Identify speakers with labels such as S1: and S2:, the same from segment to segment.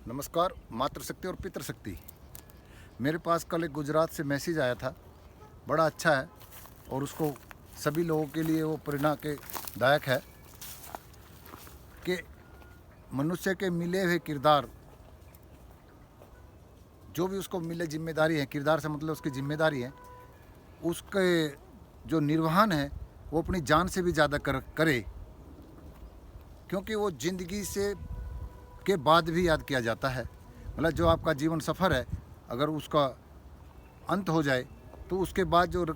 S1: नमस्कार। मातृशक्ति और पितृशक्ति, मेरे पास कल एक गुजरात से मैसेज आया था, बड़ा अच्छा है और उसको सभी लोगों के लिए वो प्रेरणा के दायक है कि मनुष्य के मिले हुए किरदार, जो भी उसको मिले जिम्मेदारी है, किरदार से मतलब उसकी जिम्मेदारी है, उसके जो निर्वहन है वो अपनी जान से भी ज़्यादा करे, क्योंकि वो ज़िंदगी से के बाद भी याद किया जाता है। मतलब जो आपका जीवन सफ़र है, अगर उसका अंत हो जाए तो उसके बाद जो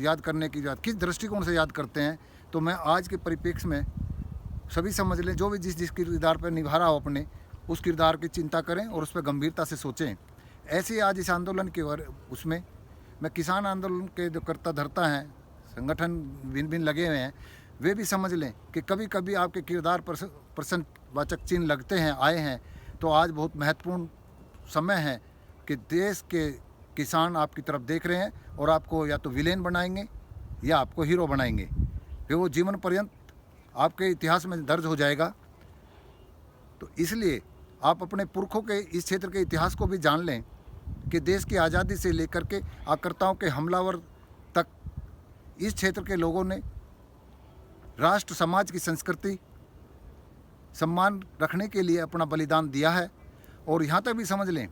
S1: याद करने की बात किस दृष्टिकोण से याद करते हैं, तो मैं आज के परिप्रेक्ष्य में सभी समझ लें, जो भी जिस किरदार पर निभा रहा हो अपने, उस किरदार की चिंता करें और उस पर गंभीरता से सोचें। ऐसे ही आज इस आंदोलन के उसमें मैं किसान आंदोलन के जो करता धरता हैं, संगठन भिन्न भिन्न लगे हुए हैं, वे भी समझ लें कि कभी कभी आपके किरदार पर प्रश्नवाचक चिन्ह लगते हैं, आए हैं, तो आज बहुत महत्वपूर्ण समय है कि देश के किसान आपकी तरफ देख रहे हैं और आपको या तो विलेन बनाएंगे या आपको हीरो बनाएंगे। फिर वो जीवन पर्यंत आपके इतिहास में दर्ज हो जाएगा। तो इसलिए आप अपने पुरखों के इस क्षेत्र के इतिहास को भी जान लें कि देश की आज़ादी से लेकर के आक्रांताओं के हमलावर तक इस क्षेत्र के लोगों ने राष्ट्र समाज की संस्कृति सम्मान रखने के लिए अपना बलिदान दिया है। और यहाँ तक भी समझ लें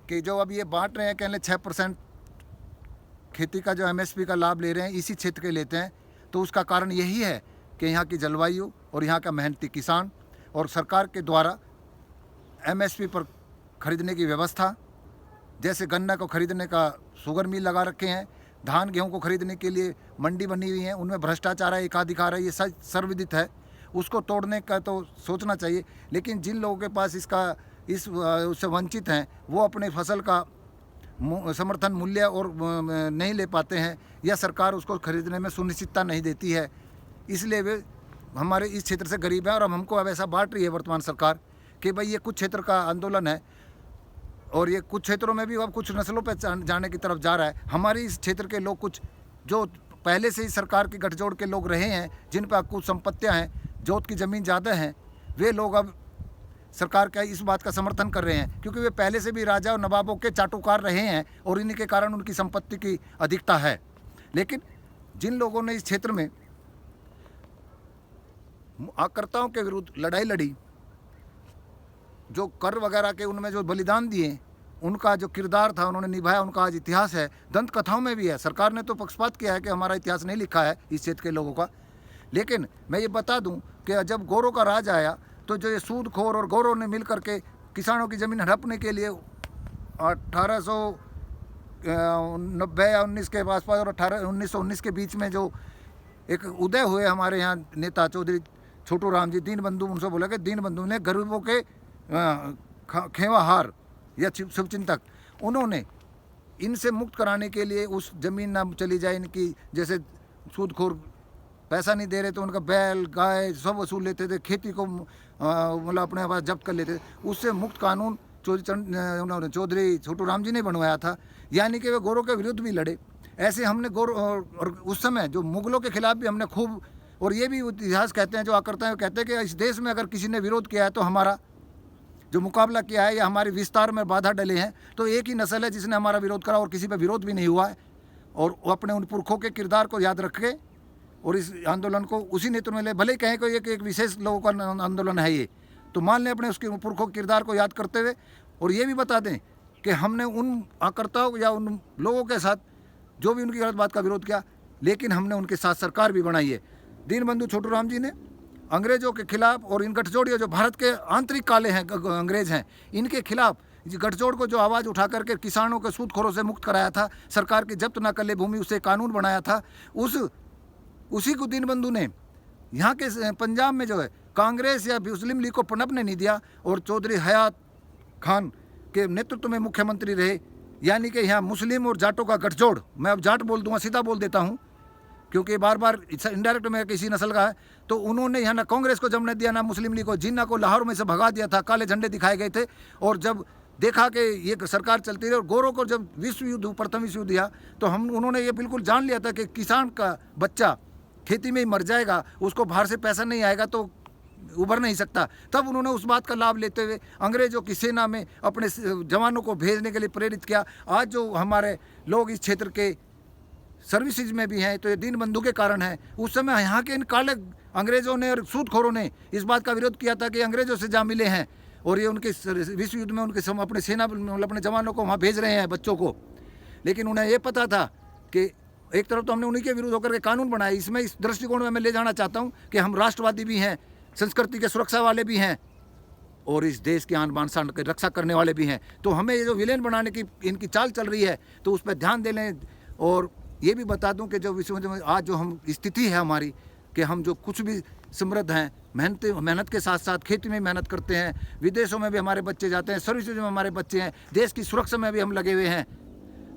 S1: कि जो अब ये बांट रहे हैं, कह लें 6% खेती का जो MSP का लाभ ले रहे हैं इसी क्षेत्र के लेते हैं, तो उसका कारण यही है कि यहाँ की जलवायु और यहाँ का मेहनती किसान और सरकार के द्वारा MSP पर खरीदने की व्यवस्था, जैसे गन्ना को खरीदने का शुगर मिल लगा रखे हैं, धान गेहूं को खरीदने के लिए मंडी बनी हुई है, उनमें भ्रष्टाचार है, एकाधिकार है, ये सच सर्वविदित है। उसको तोड़ने का तो सोचना चाहिए, लेकिन जिन लोगों के पास उससे वंचित हैं, वो अपने फसल का समर्थन मूल्य और नहीं ले पाते हैं, या सरकार उसको खरीदने में सुनिश्चितता नहीं देती है, इसलिए वे हमारे इस क्षेत्र से गरीब हैं। और हमको अब ऐसा बांट रही है वर्तमान सरकार कि भाई ये कुछ क्षेत्र का आंदोलन है और ये कुछ क्षेत्रों में भी अब कुछ नस्लों पर जाने की तरफ जा रहा है। हमारे इस क्षेत्र के लोग, कुछ जो पहले से ही सरकार की गठजोड़ के लोग रहे हैं, जिन पर कुछ संपत्तियां हैं, जोत की ज़मीन ज़्यादा हैं, वे लोग अब सरकार का इस बात का समर्थन कर रहे हैं, क्योंकि वे पहले से भी राजा और नवाबों के चाटुकार रहे हैं और इन्हीं के कारण उनकी संपत्ति की अधिकता है। लेकिन जिन लोगों ने इस क्षेत्र में आक्रांताओं के विरुद्ध लड़ाई लड़ी, जो कर वगैरह के उनमें जो बलिदान दिए, उनका जो किरदार था उन्होंने निभाया, उनका आज इतिहास है, दंत कथाओं में भी है। सरकार ने तो पक्षपात किया है कि हमारा इतिहास नहीं लिखा है इस क्षेत्र के लोगों का। लेकिन मैं ये बता दूं कि जब गोरों का राज आया, तो जो ये सूदखोर और गोरों ने मिल करके किसानों की ज़मीन हड़पने के लिए 1890 या 19 के आसपास और 1919 के बीच में जो एक उदय हुए हमारे यहाँ नेता चौधरी छोटू राम जी, दीन बंधु, उनसे बोला कि दीन बंधु ने गरीबों के खेवाहार या शुभचिंतक, उन्होंने इनसे मुक्त कराने के लिए उस ज़मीन ना चली जाए इनकी, जैसे सूदखोर पैसा नहीं दे रहे तो उनका बैल गाय सब वसूल लेते थे, खेती को मतलब अपने पास जब्त कर लेते थे, उससे मुक्त कानून चौधरी छोटू राम जी ने बनवाया था। यानी कि वे गोरों के विरुद्ध भी लड़े। ऐसे हमने और उस समय जो मुगलों के खिलाफ भी हमने खूब, और ये भी इतिहास कहते हैं, जो आकर्ता है कहते हैं कि इस देश में अगर किसी ने विरोध किया है तो हमारा जो मुकाबला किया है या हमारे विस्तार में बाधा डले हैं, तो एक ही नस्ल है जिसने हमारा विरोध करा और किसी पे विरोध भी नहीं हुआ है। और वो अपने उन पुरखों के किरदार को याद रख के और इस आंदोलन को उसी नेतृत्व में ले, भले कहें कि एक विशेष लोगों का आंदोलन है ये, तो मान लें अपने उसके पुरखों के किरदार को याद करते हुए, और ये भी बता दें कि हमने उन आकर्ताओं या उन लोगों के साथ जो भी उनकी गलत बात का विरोध किया, लेकिन हमने उनके साथ सरकार भी बनाई है। दीन बंधु छोटू राम जी ने अंग्रेज़ों के खिलाफ और इन गठजोड़ियों जो भारत के आंतरिक काले हैं अंग्रेज़ हैं, इनके खिलाफ गठजोड़ को जो आवाज़ उठा करके किसानों के सूदखोरों से मुक्त कराया था, सरकार की जब्त न कर ले भूमि, उससे कानून बनाया था, उसी को दीन बंधु ने यहाँ के पंजाब में जो है कांग्रेस या मुस्लिम लीग को पनपने नहीं दिया और चौधरी हयात खान के नेतृत्व में मुख्यमंत्री रहे। यानी कि यहाँ मुस्लिम और जाटों का गठजोड़, मैं अब जाट बोल दूंगा, सीधा बोल देता हूँ क्योंकि बार बार इनडायरेक्ट में किसी नस्ल का है, तो उन्होंने यहाँ ना कांग्रेस को जमने दिया ना मुस्लिम लीग को। जिन्ना को लाहौर में से भगा दिया था, काले झंडे दिखाए गए थे, और जब देखा कि ये सरकार चलती रही और गोरों को जब विश्व युद्ध, प्रथम विश्व युद्ध दिया, तो उन्होंने ये बिल्कुल जान लिया था कि किसान का बच्चा खेती में ही मर जाएगा, उसको बाहर से पैसा नहीं आएगा तो उभर नहीं सकता। तब उन्होंने उस बात का लाभ लेते हुए अंग्रेज़ों की सेना में अपने जवानों को भेजने के लिए प्रेरित किया। आज जो हमारे लोग इस क्षेत्र के सर्विसेज में भी हैं तो ये दीनबंधु के कारण है। उस समय यहाँ के इन काले अंग्रेज़ों ने और सूदखोरों ने इस बात का विरोध किया था कि अंग्रेज़ों से जा मिले हैं और ये उनके विश्व युद्ध में उनके अपने सेना अपने जवानों को वहाँ भेज रहे हैं, बच्चों को। लेकिन उन्हें ये पता था कि एक तरफ तो हमने उन्हीं के विरुद्ध होकर के कानून बनाए। इसमें इस दृष्टिकोण में मैं ले जाना चाहता हूँ कि हम राष्ट्रवादी भी हैं, संस्कृति के सुरक्षा वाले भी हैं और इस देश की आन बान शान की रक्षा करने वाले भी हैं। तो हमें ये जो विलेन बनाने की इनकी चाल चल रही है तो उस पर ध्यान दे लें। और ये भी बता दूं कि जो विश्व में आज जो हम स्थिति है हमारी कि हम जो कुछ भी समृद्ध हैं, मेहनत के साथ साथ खेती में मेहनत करते हैं, विदेशों में भी हमारे बच्चे जाते हैं, सर्विसेज में हमारे बच्चे हैं, देश की सुरक्षा में भी हम लगे हुए हैं,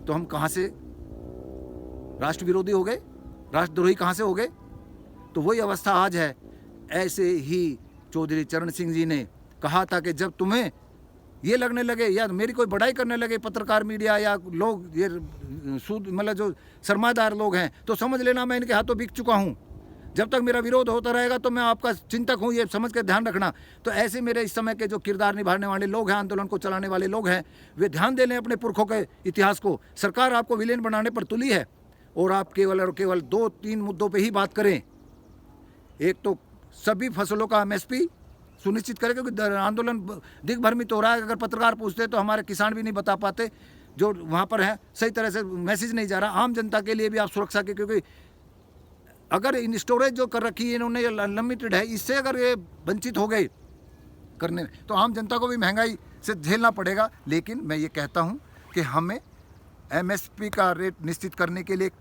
S1: तो हम कहाँ से राष्ट्र विरोधी हो गए, राष्ट्रद्रोही कहाँ से हो गए? तो वही अवस्था आज है। ऐसे ही चौधरी चरण सिंह जी ने कहा था कि जब तुम्हें ये लगने लगे या मेरी कोई बड़ाई करने लगे पत्रकार मीडिया या लोग ये मतलब जो सरमादार लोग हैं, तो समझ लेना मैं इनके हाथों बिक चुका हूँ। जब तक मेरा विरोध होता रहेगा तो मैं आपका चिंतक हूँ, ये समझ कर ध्यान रखना। तो ऐसे मेरे इस समय के जो किरदार निभाने वाले लोग हैं, आंदोलन को चलाने वाले लोग हैं, वे ध्यान दे लें अपने पुरखों के इतिहास को। सरकार आपको विलेन बनाने पर तुली है और आप केवल और केवल 2-3 मुद्दों पर ही बात करें। एक तो सभी फसलों का MSP सुनिश्चित करें, क्योंकि आंदोलन दिग्भ्रमित हो रहा है। अगर पत्रकार पूछते तो हमारे किसान भी नहीं बता पाते जो वहाँ पर है, सही तरह से मैसेज नहीं जा रहा। आम जनता के लिए भी आप सुरक्षा के, क्योंकि अगर इन स्टोरेज जो कर रखी है इन्होंने अनलिमिटेड है, इससे अगर ये वंचित हो गए करने में तो आम जनता को भी महंगाई से झेलना पड़ेगा। लेकिन मैं ये कहता हूँ कि हमें MSP का रेट निश्चित करने के लिए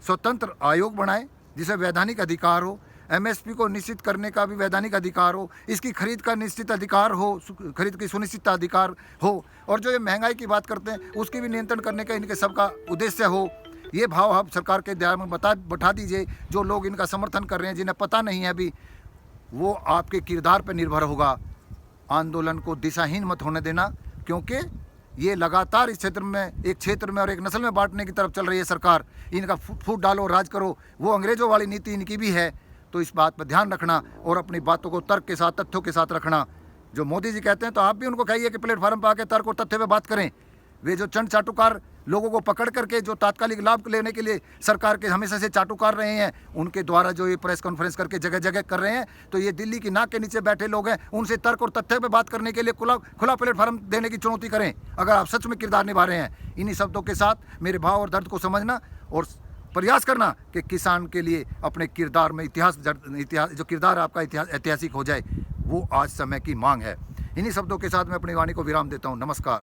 S1: स्वतंत्र आयोग बनाए जिसे वैधानिक अधिकार हो। MSP को निश्चित करने का भी वैधानिक अधिकार हो, इसकी खरीद का निश्चित अधिकार हो, खरीद की सुनिश्चित अधिकार हो, और जो ये महंगाई की बात करते हैं उसकी भी नियंत्रण करने का इनके सबका उद्देश्य हो। ये भाव आप सरकार के ध्यान में बैठा दीजिए। जो लोग इनका समर्थन कर रहे हैं, जिन्हें पता नहीं है अभी, वो आपके किरदार पर निर्भर होगा। आंदोलन को दिशाहीन मत होने देना, क्योंकि ये लगातार इस क्षेत्र में, एक क्षेत्र में और एक नस्ल में बांटने की तरफ चल रही है सरकार। इनका फूट डालो, राज करो, वो अंग्रेजों वाली नीति इनकी भी है। तो इस बात पर ध्यान रखना और अपनी बातों को तर्क के साथ, तथ्यों के साथ रखना। जो मोदी जी कहते हैं तो आप भी उनको कहिए कि प्लेटफार्म पर आके तर्क और तथ्य पे बात करें। वे जो चंद चाटुकार लोगों को पकड़ करके जो तात्कालिक लाभ लेने के लिए सरकार के हमेशा से चाटुकार रहे हैं, उनके द्वारा जो ये प्रेस कॉन्फ्रेंस करके जगह जगह कर रहे हैं, तो ये दिल्ली की नाक के नीचे बैठे लोग हैं। उनसे तर्क और तथ्य पे बात करने के लिए खुला प्लेटफार्म देने की चुनौती करें, अगर आप सच में किरदार निभा रहे हैं। इन्हीं शब्दों के साथ मेरे भाव और दर्द को समझना और प्रयास करना कि किसान के लिए अपने किरदार में इतिहास जो किरदार आपका ऐतिहासिक हो जाए, वो आज समय की मांग है। इन्हीं शब्दों के साथ मैं अपनी वाणी को विराम देता हूँ। नमस्कार।